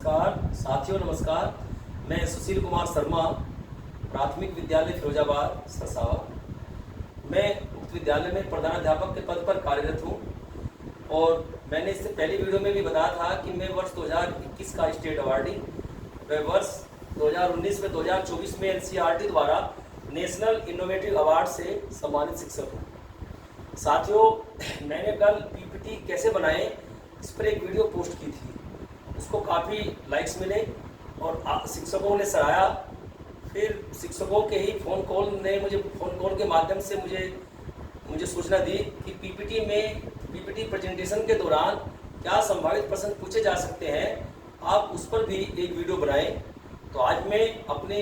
नमस्कार साथियों, नमस्कार। मैं सुशील कुमार शर्मा, प्राथमिक विद्यालय फिरोजाबाद सरसावा। मैं उक्त विद्यालय में प्रधानाध्यापक के पद पर कार्यरत हूँ और मैंने इससे पहली वीडियो में भी बताया था कि मैं वर्ष 2021 का स्टेट अवार्डी व वर्ष 2019 में 2024 में एनसीईआरटी द्वारा नेशनल इनोवेटिव अवार्ड से सम्मानित शिक्षक हूँ। साथियों, मैंने कल पीपीटी कैसे बनाएं इस पर एक वीडियो पोस्ट की थी। उसको काफ़ी लाइक्स मिले और शिक्षकों ने सराहा। फिर शिक्षकों के ही फ़ोन कॉल के माध्यम से मुझे सूचना दी कि पीपीटी प्रेजेंटेशन के दौरान क्या संभावित प्रश्न पूछे जा सकते हैं, आप उस पर भी एक वीडियो बनाएं। तो आज मैं अपनी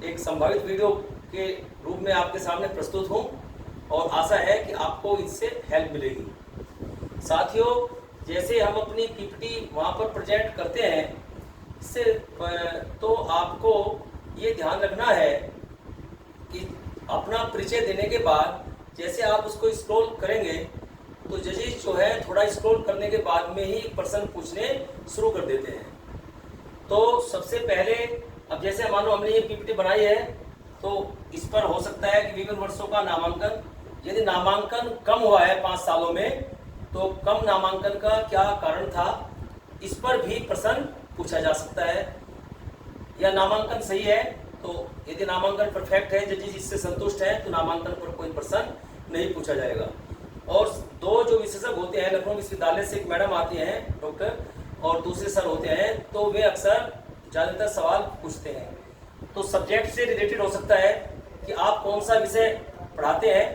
एक संभावित वीडियो के रूप में आपके सामने प्रस्तुत हूं और आशा है कि आपको इससे हेल्प मिलेगी। साथियों, जैसे हम अपनी पीपीटी वहाँ पर प्रेजेंट करते हैं, इससे तो आपको ये ध्यान रखना है कि अपना परिचय देने के बाद जैसे आप उसको स्क्रॉल करेंगे तो जजेस जो है थोड़ा स्क्रॉल करने के बाद में ही प्रश्न पूछने शुरू कर देते हैं। तो सबसे पहले अब जैसे मानो हमने ये पीपीटी बनाई है तो इस पर हो सकता है कि विभिन्न वर्षों का नामांकन, यदि नामांकन कम हुआ है 5 सालों में तो कम नामांकन का क्या कारण था, इस पर भी प्रश्न पूछा जा सकता है। या नामांकन सही है तो यदि नामांकन परफेक्ट है, जजेस इससे संतुष्ट हैं, तो नामांकन पर कोई प्रश्न नहीं पूछा जाएगा। और दो जो विशेषज्ञ होते हैं, लखनऊ विश्वविद्यालय से एक मैडम आती हैं डॉक्टर, और दूसरे सर होते हैं, तो वे अक्सर ज़्यादातर सवाल पूछते हैं। तो सब्जेक्ट से रिलेटेड हो सकता है कि आप कौन सा विषय पढ़ाते हैं,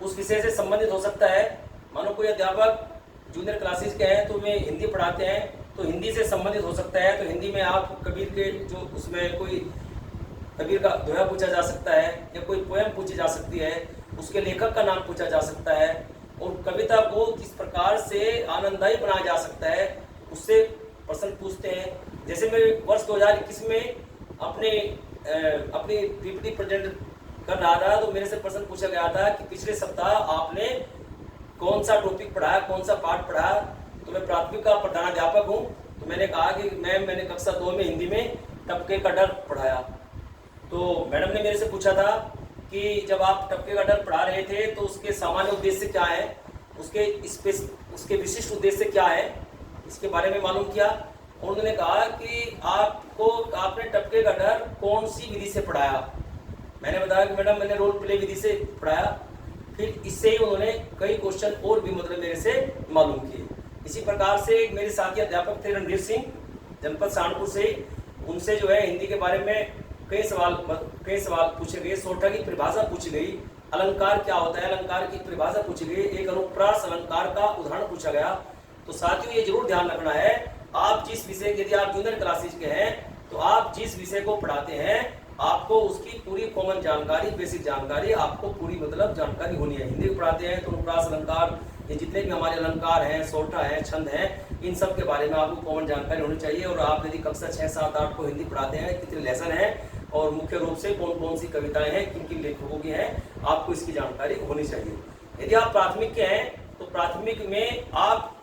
उस विषय से संबंधित हो सकता है। मानो कोई अध्यापक जूनियर क्लासेस के हैं तो वे हिंदी पढ़ाते हैं, तो हिंदी से संबंधित हो सकता है। तो हिंदी में आप कबीर के जो उसमें कोई कबीर का दोहा पूछा जा सकता है या कोई पोएम पूछी जा सकती है, उसके लेखक का नाम पूछा जा सकता है, और कविता को किस प्रकार से आनंददायी बनाया जा सकता है उससे प्रश्न पूछते हैं। जैसे मैं वर्ष 2021 में अपनी पीपीटी प्रेजेंट कर रहा था तो मेरे से प्रश्न पूछा गया था कि पिछले सप्ताह आपने कौन सा टॉपिक पढ़ाया, कौन सा पाठ पढ़ाया। तो मैं प्राथमिक का प्रधानाध्यापक हूँ, तो मैंने कहा कि मैंने कक्षा 2 में हिंदी में टपके का डर पढ़ाया। तो मैडम ने मेरे से पूछा था कि जब आप टपके का डर पढ़ा रहे थे तो उसके सामान्य उद्देश्य क्या है, उसके विशिष्ट उद्देश्य क्या है, इसके बारे में मालूम किया। और उन्होंने कहा कि आपने टपके का डर कौन सी विधि से पढ़ाया। मैंने बताया कि मैडम मैंने रोल प्ले विधि से पढ़ाया। फिर इससे ही उन्होंने कई क्वेश्चन और भी मेरे से मालूम किए। इसी प्रकार से मेरे साथी अध्यापक थे रणधीर सिंह, जनपद सहारनपुर से, उनसे जो है हिंदी के बारे में कई सवाल पूछे गए। सोठा की परिभाषा पूछी गई, अलंकार क्या होता है, अलंकार की परिभाषा पूछी गई, एक अनुप्रास अलंकार का उदाहरण पूछा गया। तो साथियों, ये जरूर ध्यान रखना है, आप जिस विषय, यदि आप जूनियर क्लासेज के हैं तो आप जिस विषय को पढ़ाते हैं आपको उसकी पूरी कॉमन जानकारी, बेसिक जानकारी, आपको पूरी जानकारी होनी है। हिंदी पढ़ाते हैं तो अनुप्रास अलंकार, ये जितने भी हमारे अलंकार हैं, सोठा है, छंद हैं, इन सब के बारे में आपको कॉमन जानकारी होनी चाहिए। और आप यदि कक्षा 6, 7, 8 को हिंदी पढ़ाते हैं, कितने लेसन हैं और मुख्य रूप से कौन कौन सी कविताएं हैं, किन किन लेखकों की हैं, आपको इसकी जानकारी होनी चाहिए। यदि आप प्राथमिक के हैं तो प्राथमिक में आप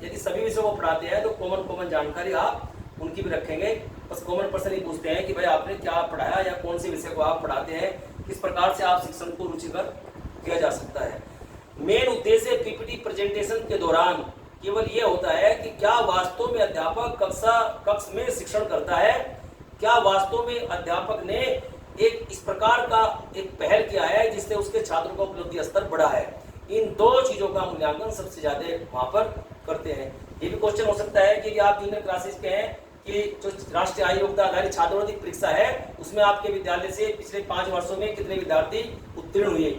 यदि सभी विषयों को पढ़ाते हैं तो कॉमन जानकारी आप उनकी भी रखेंगे। बस कॉमन प्रश्न ही पूछते हैं कि भाई आपने क्या पढ़ाया या कौन से विषय को आप पढ़ाते हैं, किस प्रकार से आप शिक्षण को रुचिकर किया जा सकता है। मेन उद्देश्य पीपीटी प्रेजेंटेशन के दौरान केवल ये होता है कि क्या वास्तव में अध्यापक कक्ष में शिक्षण करता है, क्या वास्तव में अध्यापक ने एक इस प्रकार का एक पहल किया है जिससे उसके छात्रों का उपलब्धि स्तर बढ़ा है। इन दो चीजों का मूल्यांकन सबसे ज्यादा वहां पर करते हैं। ये भी क्वेश्चन हो सकता है कि आप जूनियर क्लासेस के हैं कि जो राष्ट्रीय आय योग्यता आधारित छात्रवृत्ति परीक्षा है उसमें आपके विद्यालय से पिछले 5 वर्षों में कितने विद्यार्थी उत्तीर्ण हुए,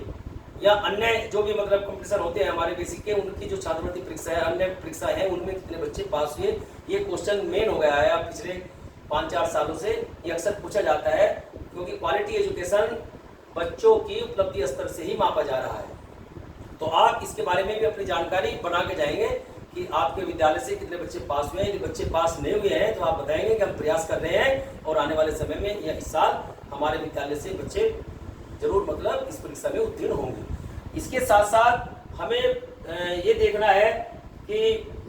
या अन्य जो भी कंपटीशन होते हैं हमारे बेसिक के, उनकी जो छात्रवृत्ति परीक्षा है, अन्य परीक्षा है, उनमें कितने बच्चे पास हुए। ये क्वेश्चन मेन हो गया है पिछले 5-4 सालों से। ये अक्सर पूछा जाता है क्योंकि क्वालिटी एजुकेशन बच्चों की उपलब्धि स्तर से ही मापा जा रहा है। तो आप इसके बारे में भी अपनी जानकारी बना के जाएंगे कि आपके विद्यालय से कितने बच्चे पास हुए हैं। यदि बच्चे पास नहीं हुए हैं तो आप बताएंगे कि हम प्रयास कर रहे हैं और आने वाले समय में या इस साल हमारे विद्यालय से बच्चे जरूर इस परीक्षा में उत्तीर्ण होंगे। इसके साथ साथ हमें ये देखना है कि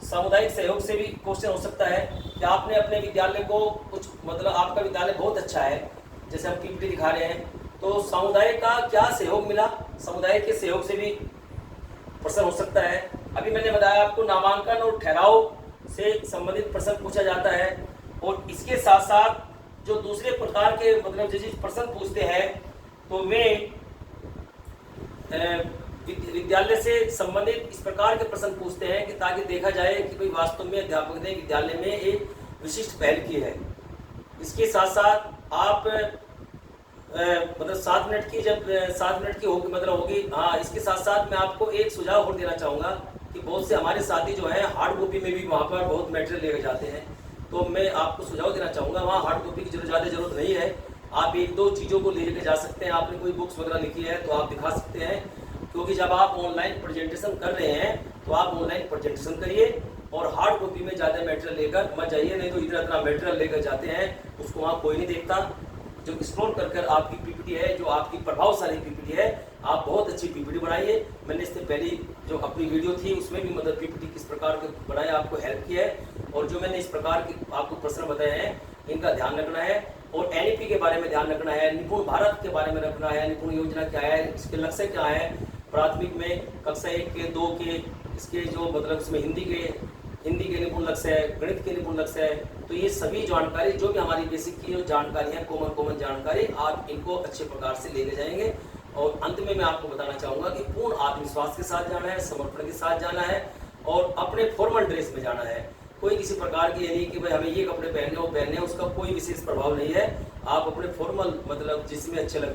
सामुदायिक सहयोग से भी क्वेश्चन हो सकता है कि आपने अपने विद्यालय को कुछ मतलब आपका विद्यालय बहुत अच्छा है, जैसे हम पीपीटी दिखा रहे हैं, तो समुदाय का क्या सहयोग मिला, समुदाय के सहयोग से भी प्रश्न हो सकता है। अभी मैंने बताया आपको नामांकन और ठहराव से संबंधित प्रश्न पूछा जाता है, और इसके साथ साथ जो दूसरे प्रकार के मतलब जैसे प्रश्न पूछते हैं तो वे विद्यालय से संबंधित इस प्रकार के प्रश्न पूछते हैं कि ताकि देखा जाए कि भाई वास्तव में अध्यापक ने विद्यालय में एक विशिष्ट पहल की है। इसके साथ साथ आप मतलब 7 मिनट की जब 7 मिनट की होगी मतलब होगी, हाँ, इसके साथ साथ मैं आपको एक सुझाव और देना चाहूँगा कि बहुत से हमारे साथी जो हैं हार्ड कॉपी में भी वहाँ पर बहुत मटेरियल लेकर जाते हैं, तो मैं आपको सुझाव देना चाहूँगा वहाँ हार्ड कॉपी की ज़्यादा ज़रूरत नहीं है, आप 1-2 चीज़ों को लेकर जा सकते हैं। आपने कोई बुक्स वगैरह लिखी है तो आप दिखा सकते हैं, क्योंकि जब आप ऑनलाइन प्रेजेंटेशन कर रहे हैं तो आप ऑनलाइन प्रेजेंटेशन करिए और हार्ड कॉपी में ज़्यादा मटेरियल लेकर मत जाइए, नहीं तो इतना मटेरियल लेकर जाते हैं उसको वहाँ कोई नहीं देखता। जो स्क्रॉल कर आपकी पीपीटी है, जो आपकी प्रभावशाली पीपीटी है, आप बहुत अच्छी पीपीटी बनाइए। मैंने इससे पहले जो अपनी वीडियो थी उसमें भी मतलब पीपीटी किस प्रकार के बनाए आपको हेल्प की है, और जो मैंने इस प्रकार के आपको प्रश्न बताए हैं इनका ध्यान रखना है, और एनईपी के बारे में ध्यान रखना है, निपुण भारत के बारे में रखना है, निपुण योजना क्या है, इसके लक्ष्य क्या है, प्राथमिक में कक्षा 1 के 2 के इसके जो मतलब इसमें हिंदी के निपुण लक्ष्य है, गणित के निपुण लक्ष्य है, तो ये सभी जानकारी जो भी हमारी बेसिक की जो जानकारी है, कॉमन जानकारी, आप इनको अच्छे प्रकार से लेके जाएंगे। और अंत में मैं आपको बताना चाहूँगा कि पूर्ण आत्मविश्वास के साथ जाना है, समर्पण के साथ जाना है, और अपने फॉर्मल ड्रेस में जाना है। कोई किसी प्रकार की ये नहीं कि भाई हमें ये कपड़े पहनने वो पहनने, उसका कोई विशेष प्रभाव नहीं है। आप अपने फॉर्मल मतलब जिसमें अच्छे लगते